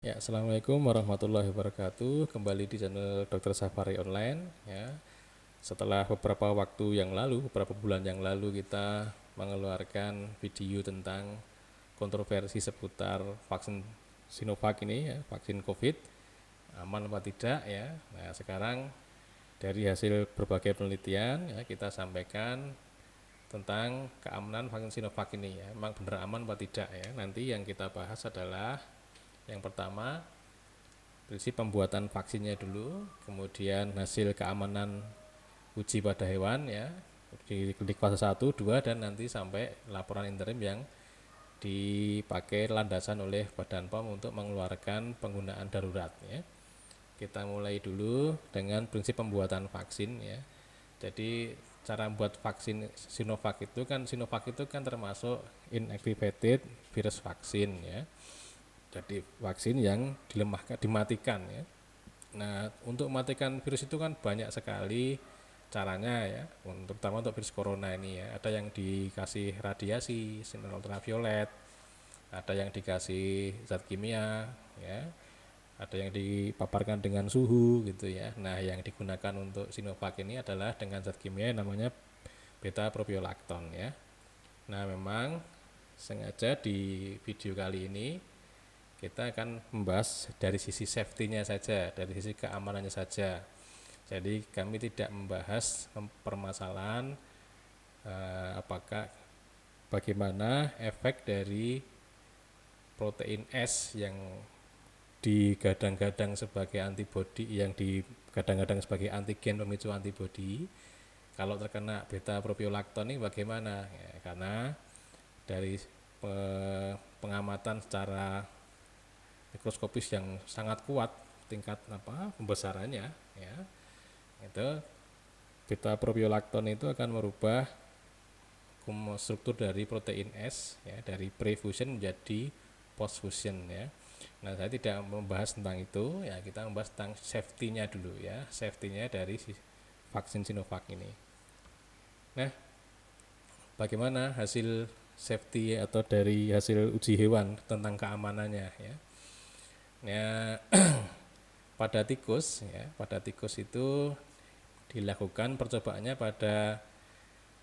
Ya, Assalamualaikum warahmatullahi wabarakatuh. Kembali di channel Dokter Safari Online. Ya, setelah beberapa waktu yang lalu, beberapa bulan yang lalu kita mengeluarkan video tentang kontroversi seputar vaksin Sinovac ini, ya, vaksin COVID, aman apa tidak, ya. Nah, sekarang dari hasil berbagai penelitian, ya, kita sampaikan tentang keamanan vaksin Sinovac ini, ya. Memang benar aman apa tidak, ya. Nanti yang kita bahas adalah yang pertama prinsip pembuatan vaksinnya dulu, kemudian hasil keamanan uji pada hewan, ya, di klinik fase 1, 2, dan nanti sampai laporan interim yang dipakai landasan oleh Badan POM untuk mengeluarkan penggunaan darurat, ya. Kita mulai dulu dengan prinsip pembuatan vaksin, ya. Jadi cara membuat vaksin Sinovac itu kan termasuk inactivated virus vaksin, ya. Jadi vaksin yang dilemahkan, dimatikan, ya. Nah, untuk mematikan virus itu kan banyak sekali caranya, ya, terutama untuk virus corona ini, ya. Ada yang dikasih radiasi sinar ultraviolet, ada yang dikasih zat kimia, ya, ada yang dipaparkan dengan suhu gitu, ya. Nah, yang digunakan untuk Sinovac ini adalah dengan zat kimia yang namanya beta propiolactone, ya. Nah, memang sengaja di video kali ini kita akan membahas dari sisi safety-nya saja, dari sisi keamanannya saja. Jadi kami tidak membahas permasalahan apakah bagaimana efek dari protein S yang digadang-gadang sebagai antibodi, yang digadang-gadang sebagai antigen pemicu antibodi. Kalau terkena beta propiolactone ini bagaimana? Ya, karena dari pengamatan secara mikroskopis yang sangat kuat tingkat pembesarannya, ya, itu beta propiolactone itu akan merubah struktur dari protein S, ya, dari pre-fusion menjadi post-fusion, ya. Nah, saya tidak membahas tentang itu, ya. Kita membahas tentang safety-nya dulu, ya, safety-nya dari vaksin Sinovac ini. Nah, bagaimana hasil safety atau dari hasil uji hewan tentang keamanannya, ya. Ya, pada tikus itu dilakukan percobaannya pada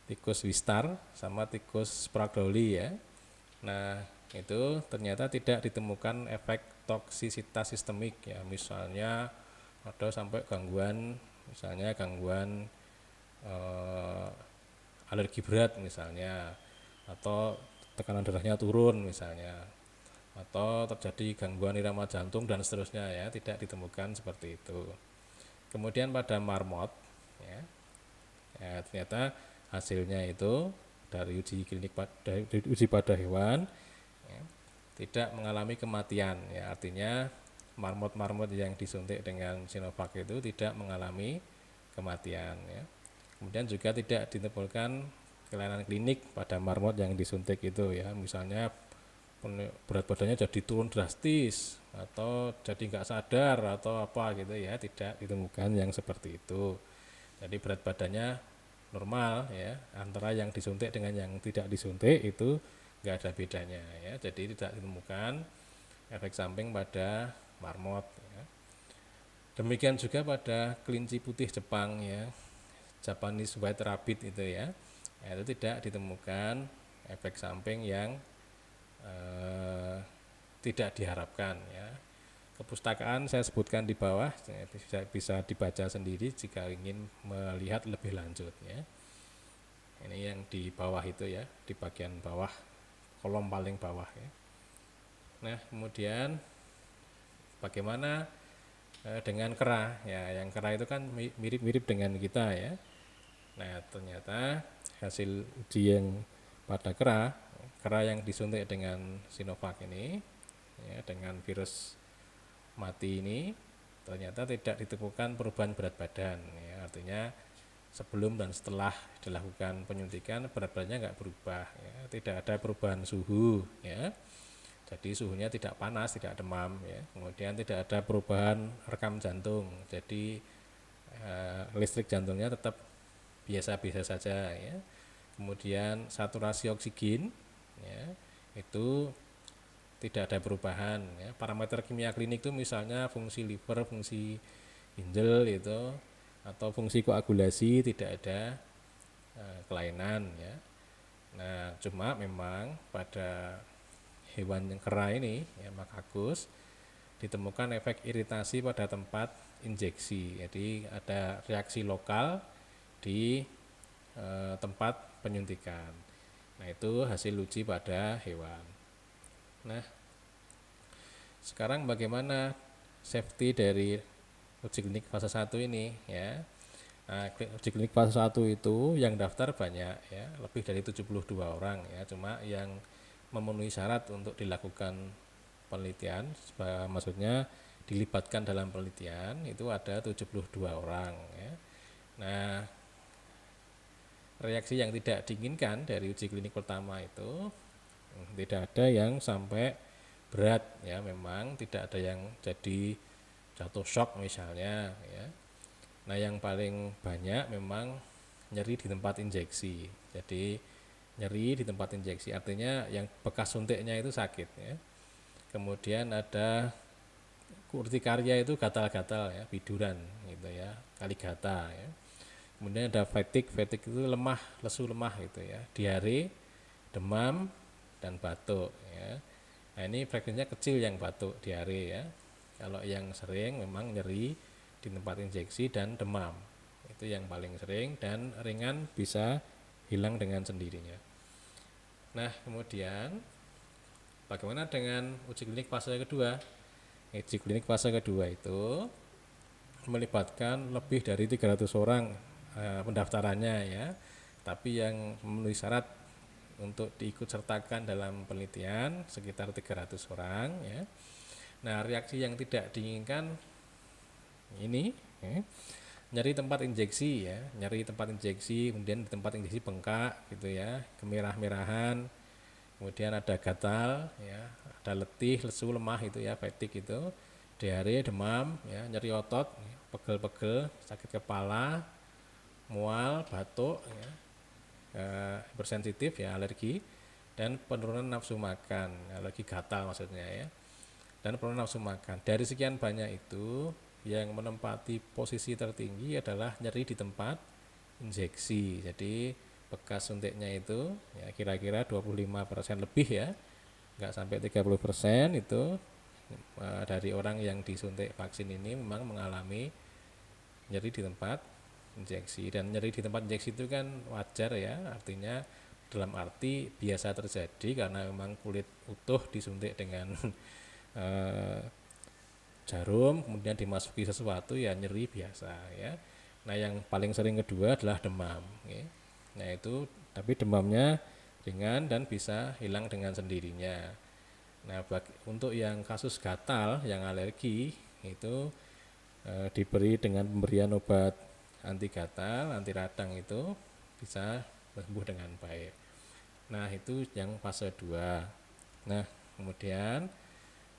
tikus Wistar sama tikus Sprague-Dawley, ya. Nah, itu ternyata tidak ditemukan efek toksisitas sistemik, ya. Misalnya ada sampai gangguan, misalnya gangguan alergi berat misalnya, atau tekanan darahnya turun misalnya, atau terjadi gangguan irama jantung dan seterusnya, ya, tidak ditemukan seperti itu. Kemudian pada marmot, ya, ya, ternyata hasilnya itu dari uji klinik dari uji pada hewan, ya, tidak mengalami kematian, ya. Artinya marmot-marmot yang disuntik dengan Sinovac itu tidak mengalami kematian, ya. Kemudian juga tidak ditemukan kelainan klinik pada marmot yang disuntik itu, ya. Misalnya berat badannya jadi turun drastis atau jadi nggak sadar atau apa gitu, ya, tidak ditemukan yang seperti itu. Jadi berat badannya normal, ya, antara yang disuntik dengan yang tidak disuntik itu nggak ada bedanya, ya. Jadi tidak ditemukan efek samping pada marmot, ya. Demikian juga pada kelinci putih Jepang, ya, Japanese White Rabbit itu, ya, itu tidak ditemukan efek samping yang tidak diharapkan, ya. Kepustakaan saya sebutkan di bawah, bisa dibaca sendiri jika ingin melihat lebih lanjut, ya. Ini yang di bawah itu, ya, di bagian bawah, kolom paling bawah, ya. Nah, kemudian bagaimana dengan kera, ya. Yang kera itu kan mirip-mirip dengan kita, ya. Nah, ternyata hasil uji yang pada kera yang disuntik dengan Sinovac ini, ya, dengan virus mati ini, ternyata tidak ditemukan perubahan berat badan, ya. Artinya sebelum dan setelah dilakukan penyuntikan berat badannya nggak berubah, ya. Tidak ada perubahan suhu, ya. Jadi suhunya tidak panas, tidak demam, ya. Kemudian tidak ada perubahan rekam jantung, jadi listrik jantungnya tetap biasa-biasa saja, ya. Kemudian saturasi oksigen, ya, itu tidak ada perubahan ya. Parameter kimia klinik itu misalnya fungsi liver, fungsi ginjal itu atau fungsi koagulasi tidak ada kelainan ya. Nah, cuma memang pada hewan yang kera ini ya makakus ditemukan efek iritasi pada tempat injeksi. Jadi ada reaksi lokal di tempat penyuntikan. Nah, itu hasil uji pada hewan. Nah, sekarang bagaimana safety dari uji klinik fase 1 ini ya. Nah, uji klinik fase 1 itu yang daftar banyak ya, lebih dari 72 orang ya, cuma yang memenuhi syarat untuk dilakukan penelitian, maksudnya dilibatkan dalam penelitian itu ada 72 orang ya. Nah, reaksi yang tidak diinginkan dari uji klinik pertama itu tidak ada yang sampai berat ya, memang tidak ada yang jadi jatuh shock misalnya ya. Nah, yang paling banyak memang nyeri di tempat injeksi. Jadi nyeri di tempat injeksi artinya yang bekas suntiknya itu sakit ya. Kemudian ada urtikaria itu gatal-gatal ya, biduran gitu ya, kaligata ya. Kemudian ada fatigue itu lemah, lesu lemah gitu ya, diare, demam dan batuk ya. Nah, ini frekuensinya kecil yang batuk, diare ya. Kalau yang sering memang nyeri di tempat injeksi dan demam. Itu yang paling sering dan ringan bisa hilang dengan sendirinya. Nah, kemudian bagaimana dengan uji klinik fase kedua? Uji klinik fase kedua itu melibatkan lebih dari 300 orang pendaftarannya ya. Tapi yang memenuhi syarat untuk diikut sertakan dalam penelitian sekitar 300 orang ya. Nah, reaksi yang tidak diinginkan ini nyeri tempat injeksi ya, nyeri tempat injeksi, kemudian di tempat injeksi bengkak gitu ya, kemerah-merahan, kemudian ada gatal ya, ada letih, lesu, lemah itu ya, fatigue itu, diare, demam ya, nyeri otot, pegel-pegel, sakit kepala, mual, batuk ya, bersensitif ya, alergi, dan penurunan nafsu makan, alergi gatal maksudnya ya, dan penurunan nafsu makan. Dari sekian banyak itu yang menempati posisi tertinggi adalah nyeri di tempat injeksi. Jadi bekas suntiknya itu ya kira-kira 25% lebih ya, nggak sampai 30% itu dari orang yang disuntik vaksin ini memang mengalami nyeri di tempat injeksi. Dan nyeri di tempat injeksi itu kan wajar ya, artinya dalam arti biasa terjadi karena memang kulit utuh disuntik dengan jarum kemudian dimasuki sesuatu ya nyeri biasa ya. Nah, yang paling sering kedua adalah demam ya. Nah, itu tapi demamnya ringan dan bisa hilang dengan sendirinya. Nah, untuk yang kasus gatal yang alergi itu diberi dengan pemberian obat anti gatal, anti radang itu bisa sembuh dengan baik. Nah, itu yang fase 2. Nah, kemudian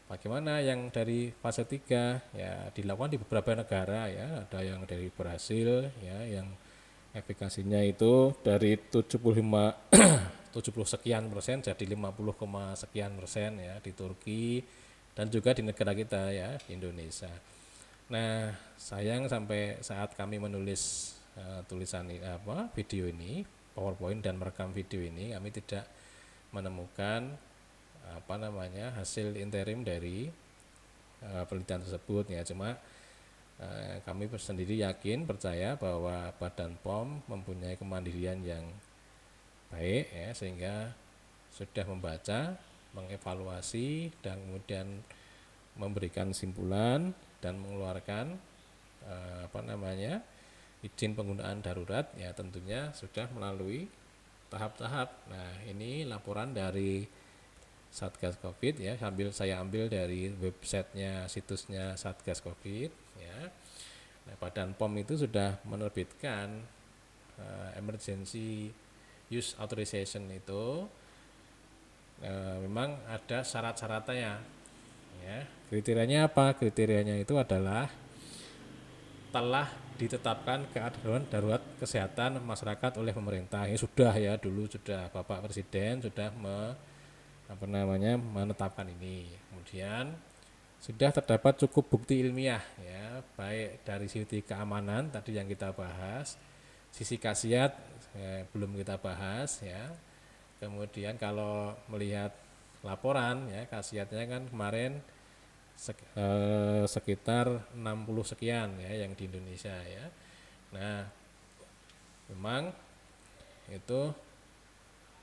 bagaimana yang dari fase 3 ya, dilakukan di beberapa negara ya, ada yang dari Brasil ya, yang efikasinya itu dari 75 70 sekian persen jadi 50, sekian persen ya di Turki dan juga di negara kita ya, di Indonesia. Nah, sayang sampai saat kami menulis tulisan video ini, PowerPoint dan merekam video ini, kami tidak menemukan hasil interim dari penelitian tersebut ya. Cuma kami sendiri yakin, percaya bahwa Badan POM mempunyai kemandirian yang baik ya, sehingga sudah membaca, mengevaluasi dan kemudian memberikan simpulan dan mengeluarkan izin penggunaan darurat ya, tentunya sudah melalui tahap-tahap. Nah, ini laporan dari Satgas Covid ya, saya ambil dari websitenya, situsnya Satgas Covid ya. Nah, Badan POM itu sudah menerbitkan emergency use authorization itu memang ada syarat-syaratnya ya. Kriterianya apa? Kriterianya itu adalah telah ditetapkan keadaan darurat kesehatan masyarakat oleh pemerintah. Ini sudah ya, dulu sudah Bapak Presiden sudah menetapkan ini. Kemudian sudah terdapat cukup bukti ilmiah ya, baik dari sisi keamanan tadi yang kita bahas, sisi khasiat belum kita bahas ya. Kemudian kalau melihat laporan ya, khasiatnya kan kemarin sekitar 60 sekian ya yang di Indonesia ya. Nah, memang itu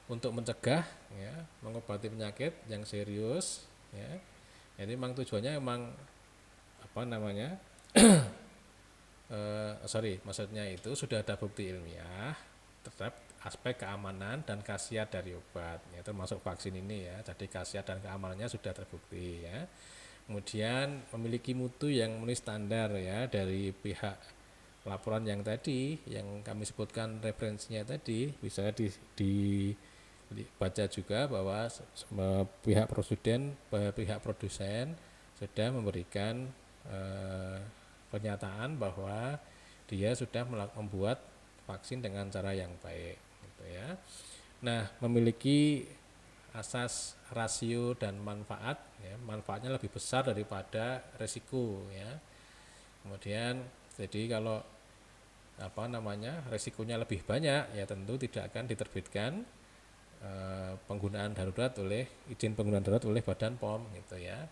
untuk mencegah ya, mengobati penyakit yang serius ya. Jadi memang tujuannya memang maksudnya itu sudah ada bukti ilmiah terhadap aspek keamanan dan khasiat dari obat ya, termasuk vaksin ini ya. Jadi khasiat dan keamanannya sudah terbukti ya. Kemudian memiliki mutu yang memenuhi standar ya dari pihak laporan yang tadi yang kami sebutkan referensinya tadi, bisa dibaca juga bahwa pihak produsen sudah memberikan pernyataan bahwa dia sudah membuat vaksin dengan cara yang baik gitu ya. Nah, memiliki asas rasio dan manfaat ya, manfaatnya lebih besar daripada resiko ya. Kemudian jadi kalau resikonya lebih banyak ya tentu tidak akan diterbitkan izin penggunaan darurat oleh Badan POM gitu ya.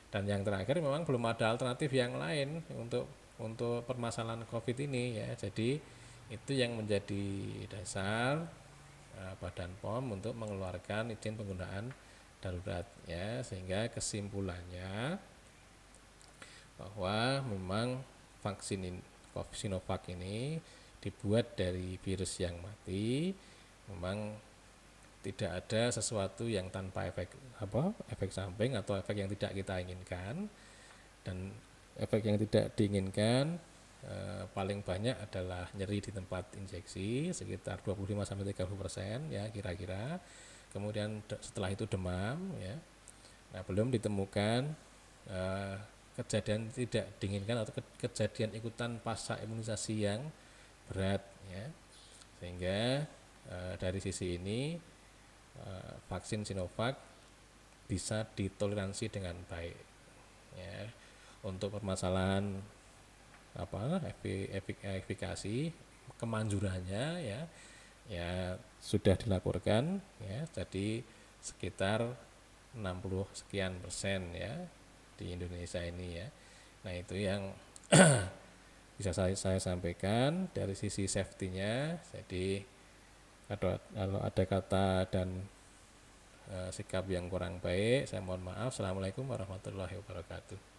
Dan yang terakhir memang belum ada alternatif yang lain untuk permasalahan Covid ini ya. Jadi itu yang menjadi dasar Badan POM untuk mengeluarkan izin penggunaan darurat ya, sehingga kesimpulannya bahwa memang vaksin Sinovac ini dibuat dari virus yang mati, memang tidak ada sesuatu yang tanpa efek samping atau efek yang tidak kita inginkan. Dan efek yang tidak diinginkan paling banyak adalah nyeri di tempat injeksi sekitar 25-30% ya kira-kira. Kemudian setelah itu demam ya. Nah, belum ditemukan kejadian tidak diinginkan atau kejadian ikutan pasca imunisasi yang berat ya. Sehingga dari sisi ini vaksin Sinovac bisa ditoleransi dengan baik ya. Untuk permasalahan efikasi kemanjurannya ya sudah dilaporkan ya, jadi sekitar 60 sekian persen ya di Indonesia ini ya. Nah, itu yang bisa saya sampaikan dari sisi safety-nya. Jadi kalau ada kata dan sikap yang kurang baik, saya mohon maaf. Assalamualaikum warahmatullahi wabarakatuh.